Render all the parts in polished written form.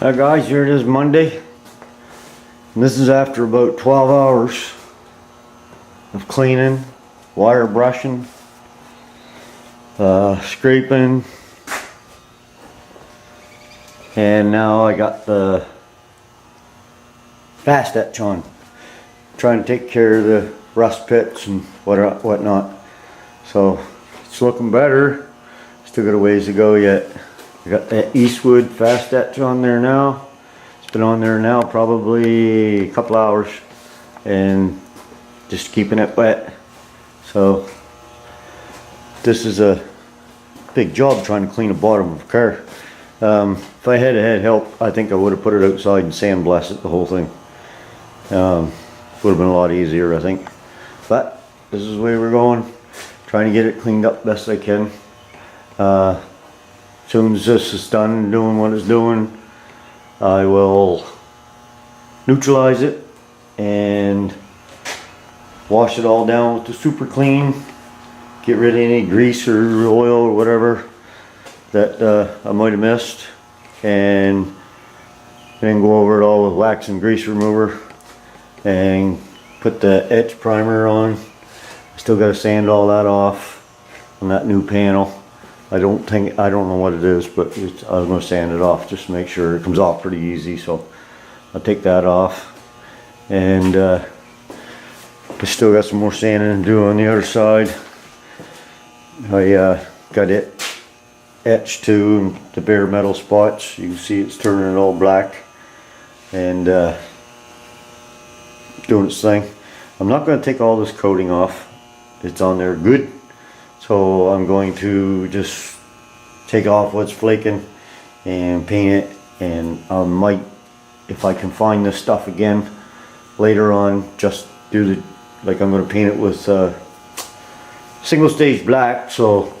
Hi guys, here it is Monday, and this is after about 12 hours of cleaning, wire brushing, scraping, and now I got the fast etch on, trying to take care of the rust pits and whatnot. So it's looking better. Still got a ways to go yet. I got that Eastwood fast etch on there now. It's been on there now probably a couple hours and just keeping it wet. So this is a big job trying to clean the bottom of a car. If I had help, I think I would have put it outside and sandblasted the whole thing. Would have been a lot easier, I think. But this is the way we're going. Trying to get it cleaned up best I can. As soon as this is done doing what it's doing, I will neutralize it and wash it all down with the super clean. Get rid of any grease or oil or whatever that I might have missed, and then go over it all with wax and grease remover and put the etch primer on. Still got to sand all that off on that new panel. I don't know what it is, but I'm going to sand it off just to make sure it comes off pretty easy. So I'll take that off, and I still got some more sanding to do on the other side. I got it etched to the bare metal spots. You can see it's turning it all black and doing its thing. I'm not going to take all this coating off. It's on there good. So I'm going to just take off what's flaking and paint it, and I might, if I can find this stuff again later on, just do the, like I'm going to paint it with single stage black. So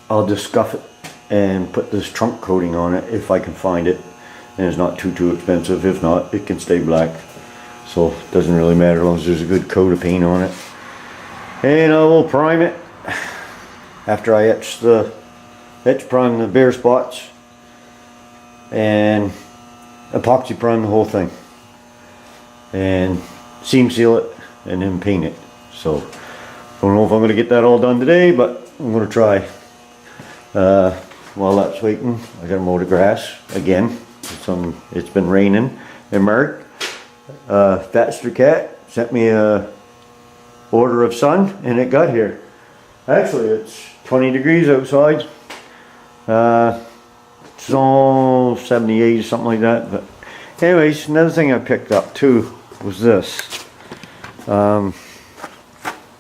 I'll just scuff it and put this trunk coating on it if I can find it, and it's not too expensive. If not, it can stay black, so it doesn't really matter as long as there's a good coat of paint on it. And I will prime it after I etch prime the bare spots and epoxy prime the whole thing and seam seal it and then paint it. So I don't know if I'm going to get that all done today, but I'm going to try. While that's waiting, I got to mow the grass again. It's been raining. And Mark, Fatster Cat, sent me a order of sun, and it got here. Actually, it's 20 degrees outside. It's all 78 or something like that. But anyways, another thing I picked up too was this. I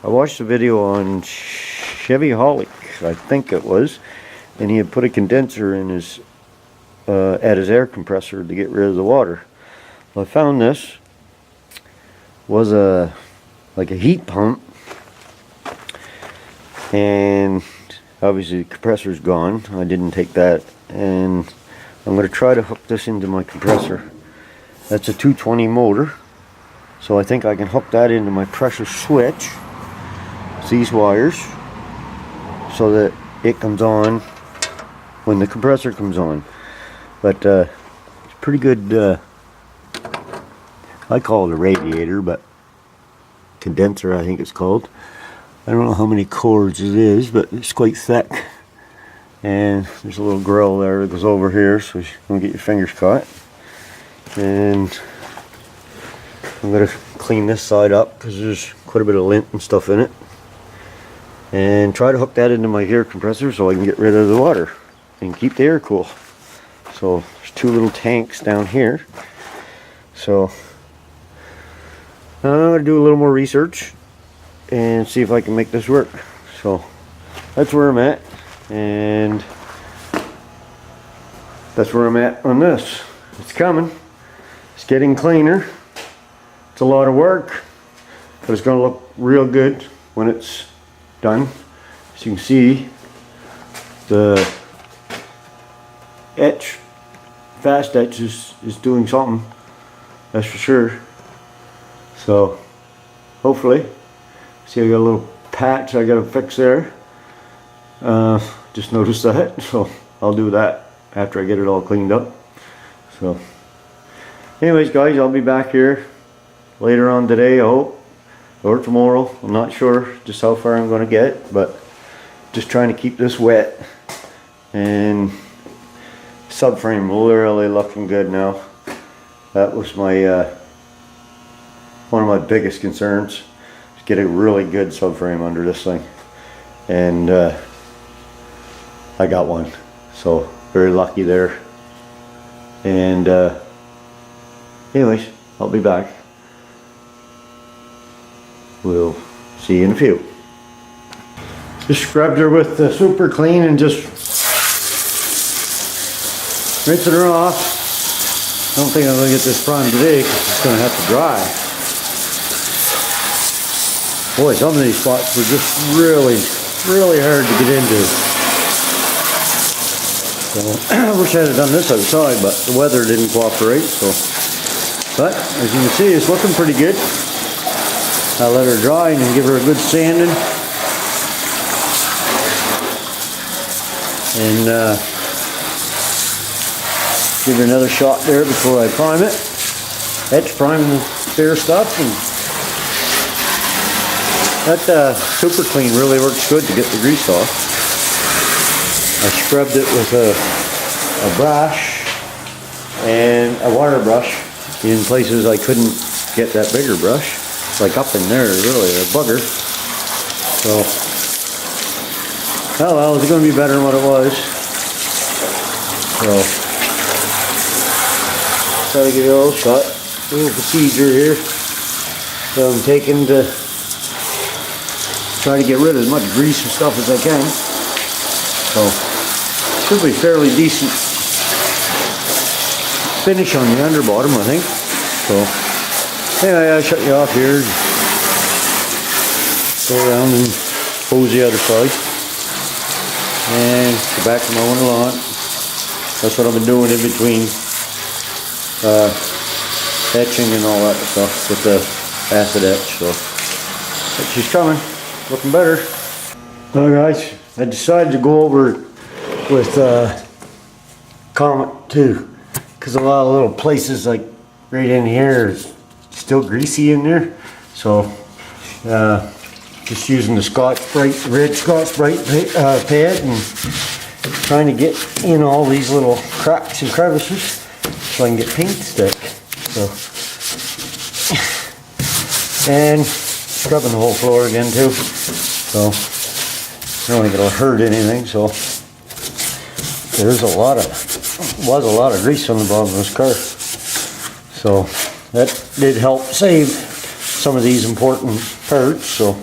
watched a video on Chevy Holic, I think it was, and he had put a condenser in his at his air compressor to get rid of the water. Well, I found this was like a heat pump, and obviously the compressor's gone. I didn't take that, and I'm going to try to hook this into my compressor. That's a 220 motor, so I think I can hook that into my pressure switch. It's these wires, so that it comes on when the compressor comes on. But it's pretty good. I call it a radiator, but condenser I think it's called. I don't know how many cords it is, but it's quite thick. And there's a little grill there that goes over here, so you don't get your fingers caught. And I'm going to clean this side up because there's quite a bit of lint and stuff in it. And try to hook that into my air compressor so I can get rid of the water and keep the air cool. So there's two little tanks down here. So I'm going to do a little more research and see if I can make this work. So that's where I'm at, and that's where I'm at on this. It's coming. It's getting cleaner. It's a lot of work, but it's going to look real good when it's done. As you can see, the fast etch is doing something, that's for sure. So hopefully, see, I got a little patch I got to fix there. Just noticed that, so I'll do that after I get it all cleaned up. So anyways guys, I'll be back here later on today, I hope, or tomorrow. I'm not sure just how far I'm going to get, but just trying to keep this wet. And subframe really looking good now. That was my one of my biggest concerns, is get a really good subframe under this thing, and I got one, so very lucky there. And anyways, I'll be back. We'll see you in a few. Just scrubbed her with the super clean and just rinsing her off. I don't think I'm going to get this prime today because it's going to have to dry. Boy, some of these spots were just really hard to get into. So I wish I had done this outside, but the weather didn't cooperate. So, but as you can see, it's looking pretty good. I'll let her dry and give her a good sanding. And give her another shot there before I prime it. Etch prime the spare stuff. And that super clean really works good to get the grease off. I scrubbed it with a brush and a water brush in places I couldn't get that bigger brush. Like up in there, really, a bugger. So, oh well, it's going to be better than what it was. So, try to give you a little shot, a little procedure here. So I'm taking to try to get rid of as much grease and stuff as I can. So, should be fairly decent finish on the underbottom, I think. So, anyway, I'll shut you off here. Go around and hose the other side. And go back to mowing the lawn. That's what I've been doing in between etching and all that stuff with the acid etch. So, but she's coming, looking better. Well guys, I decided to go over with Comet too, because a lot of little places like right in here is still greasy in there. So just using the red Scotch-Brite pad and trying to get in all these little cracks and crevices so I can get paint stick. So, and scrubbing the whole floor again too. So I don't think it'll hurt anything. So there's was a lot of grease on the bottom of this car. So that did help save some of these important parts. So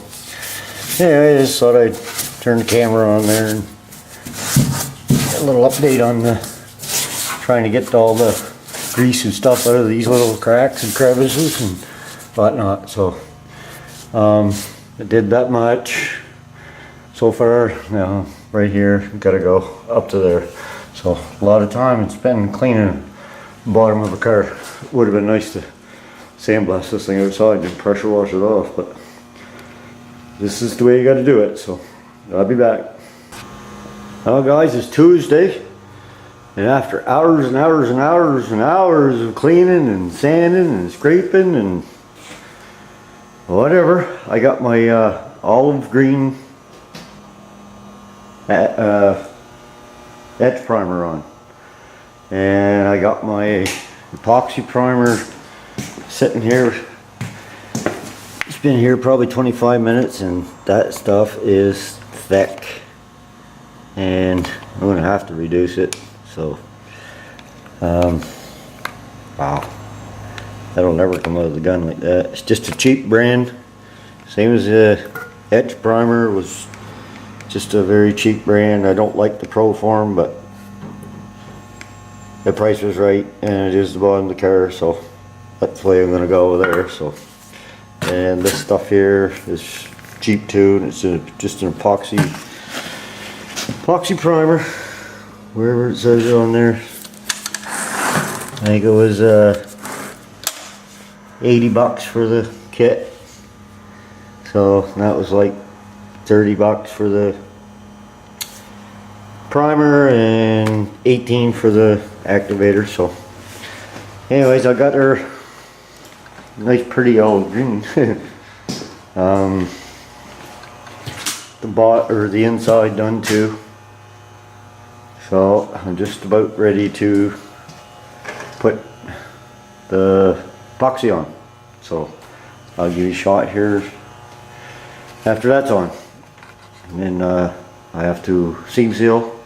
anyway, I just thought I'd turn the camera on there and get a little update on trying to get all the grease and stuff out of these little cracks and crevices and whatnot. So I did that much so far. Now right here, gotta go up to there. So a lot of time it's spent cleaning the bottom of a car. Would have been nice to sandblast this thing outside and pressure wash it off, but this is the way you got to do it. So I'll be back. Well guys, it's Tuesday, and after hours and hours and hours and hours of cleaning and sanding and scraping and whatever, I got my olive green etch primer on, and I got my epoxy primer sitting here. It's been here probably 25 minutes and that stuff is thick, and I'm gonna have to reduce it. So wow, that'll never come out of the gun like that. It's just a cheap brand, same as the etch primer was just a very cheap brand. I don't like the Proform, but the price was right and it is the bottom of the car, so that's the way I'm gonna go there. So, and this stuff here is cheap too, and it's just an epoxy primer, wherever it says it on there. I think it was 80 bucks for the kit, so that was like 30 bucks for the primer and 18 for the activator. So Anyways, I got her nice pretty olive green. The inside done too. So I'm just about ready to put the epoxy on. So I'll give you a shot here after that's on. And then I have to seam seal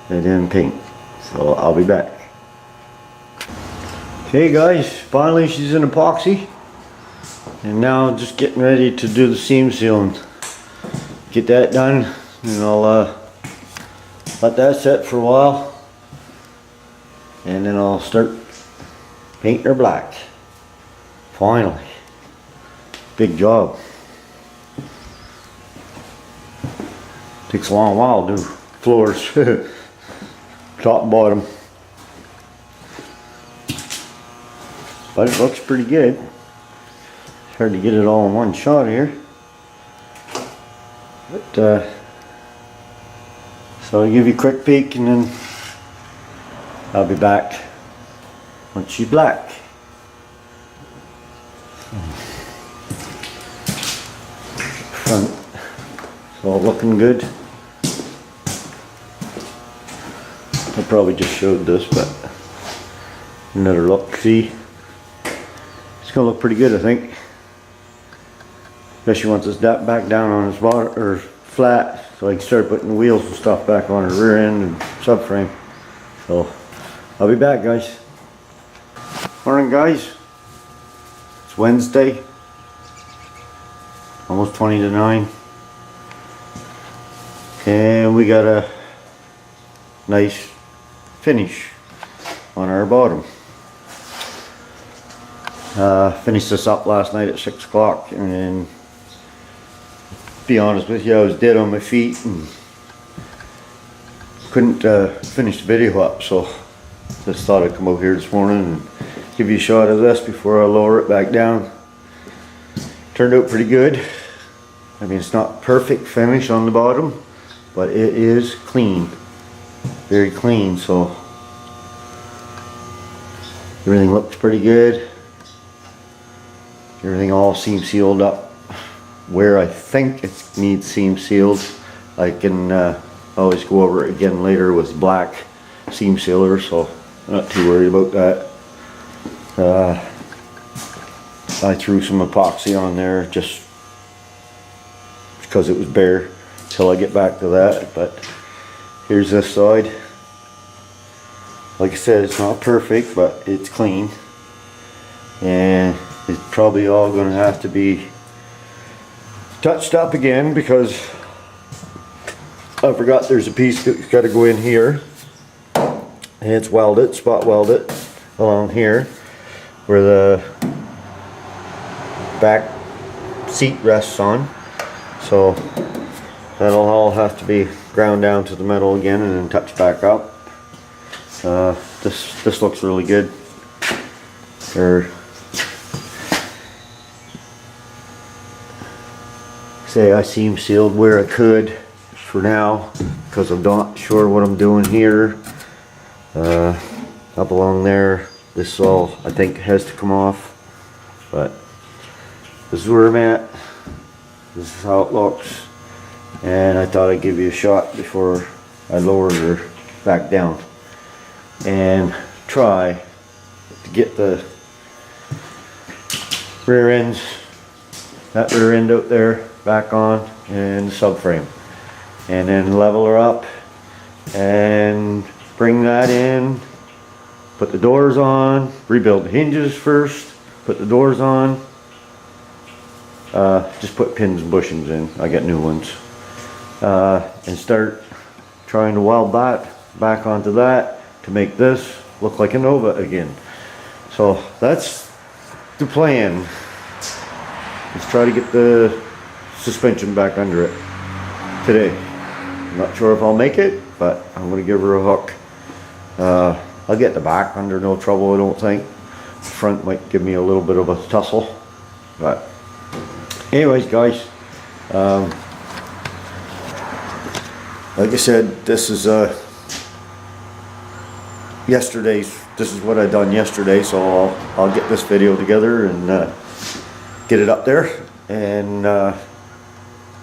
and then paint. So I'll be back. Okay guys, finally she's in epoxy. And now just getting ready to do the seam sealing. Get that done and I'll let that set for a while. And then I'll start painting her black. Finally. Big job. Takes a long while to do floors. Top and bottom. But it looks pretty good. It's hard to get it all in one shot here. But so I'll give you a quick peek and then I'll be back once she's black. Front, it's all looking good. I probably just showed this, but another look. See, it's gonna look pretty good, I think. Especially once it's back down on its bottom or flat, so I can start putting the wheels and stuff back on the rear end and subframe. So I'll be back, guys. Morning, guys. It's Wednesday, almost 20 to 9, and we got a nice finish on our bottom. Finished this up last night at 6 o'clock, and then, to be honest with you, I was dead on my feet and couldn't finish the video up, so just thought I'd come over here this morning and give you a shot of this before I lower it back down. Turned out pretty good. I mean, it's not perfect finish on the bottom, but it is clean, very clean. So everything looks pretty good. Everything all seam sealed up where I think it needs seam sealed. I can always go over it again later with black seam sealer, so I'm not too worried about that. I threw some epoxy on there just because it was bare till I get back to that. But here's this side. Like I said, it's not perfect, but it's clean, and it's probably all going to have to be touched up again because I forgot there's a piece that's got to go in here, and it's welded, spot welded along here where the back seat rests on. So that'll all have to be ground down to the metal again and then touched back up. This looks really good. Say I seam sealed where I could for now because I'm not sure what I'm doing here. Up along there, this all I think has to come off, but this is where I'm at. This is how it looks, and I thought I'd give you a shot before I lowered her back down and try to get the rear ends, that rear end out there, back on and the subframe, and then level her up and bring that in, put the doors on, rebuild the hinges first, put the doors on, just put pins and bushings in, I got new ones, and start trying to weld that back onto that to make this look like a Nova again. So that's the plan. Let's try to get the suspension back under it today. I'm not sure if I'll make it, but I'm going to give her a hook. I'll get the back under no trouble, I don't think. The front might give me a little bit of a tussle, but anyways, guys, like I said, this is this is what I done yesterday, so I'll get this video together and get it up there and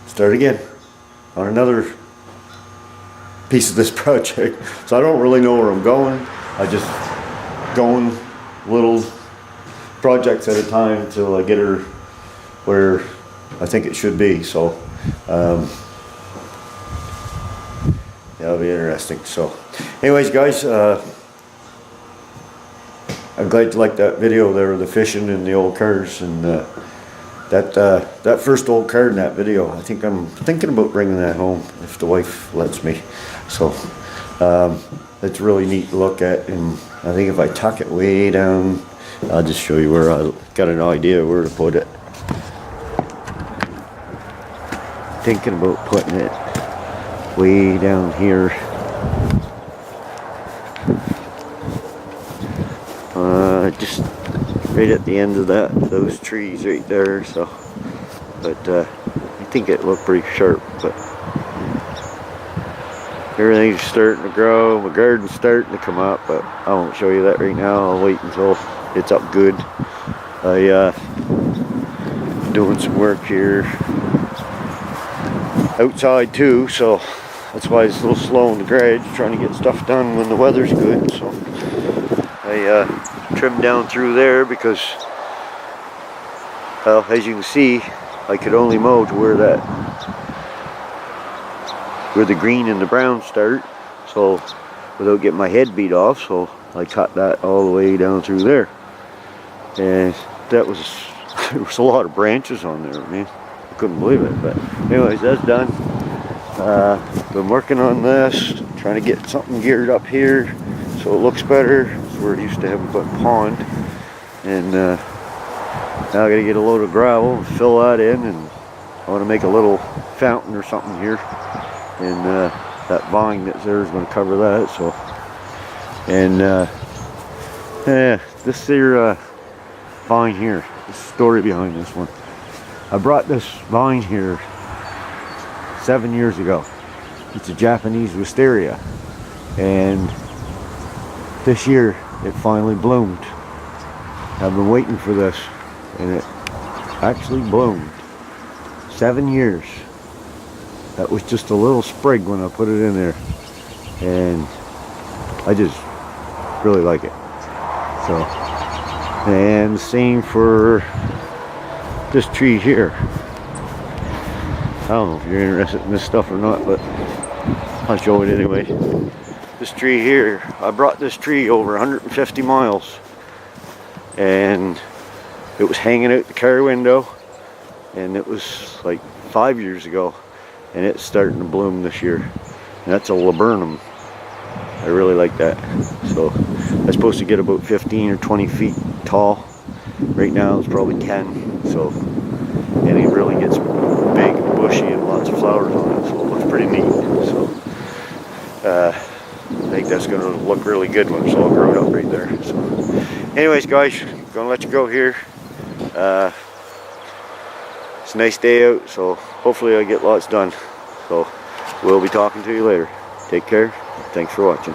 start again on another piece of this project. So I don't really know where I'm going. I just going little projects at a time until I get her where I think it should be. So that'll be interesting. So anyways, guys, I'm glad you liked that video there of the fishing and the old cars, and that first old car in that video, I'm thinking about bringing that home if the wife lets me. So it's really neat to look at, and I think if I tuck it way down, I'll just show you where I got an idea where to put it. Thinking about putting it way down here. Just right at the end of those trees right there. So, but I think it looked pretty sharp. But everything's starting to grow. My garden's starting to come up, but I won't show you that right now. I'll wait until it's up good. Doing some work here outside too, so that's why it's a little slow in the garage, trying to get stuff done when the weather's good. So I trimmed down through there because, well, as you can see, I could only mow to where the green and the brown start, so without getting my head beat off. So I cut that all the way down through there, and that was there was a lot of branches on there, man. I couldn't believe it. But anyways, that's done. Been working on this, trying to get something geared up here so it looks better. It's where it used to have a pond, and now I gotta get a load of gravel and fill that in, and I want to make a little fountain or something here, and that vine that's there is going to cover that. So, and yeah, this here vine here, the story behind this one. I brought this vine here 7 years ago. It's a Japanese wisteria, and this year it finally bloomed. I've been waiting for this, and it actually bloomed. 7 years. That was just a little sprig when I put it in there, and I just really like it. So, and the same for this tree here. I don't know if you're interested in this stuff or not, but I'll show it anyway. This tree here, I brought this tree over 150 miles, and it was hanging out the car window, and it was like 5 years ago, and it's starting to bloom this year. And that's a laburnum. I really like that. So I'm supposed to get about 15 or 20 feet tall. Right now it's probably 10. So, and it really gets big and bushy and lots of flowers on it, so it looks pretty neat. So I think that's going to look really good when it's all grown up right there. So anyways, guys, gonna let you go here. It's a nice day out, so hopefully I get lots done. So we'll be talking to you later. Take care. Thanks for watching.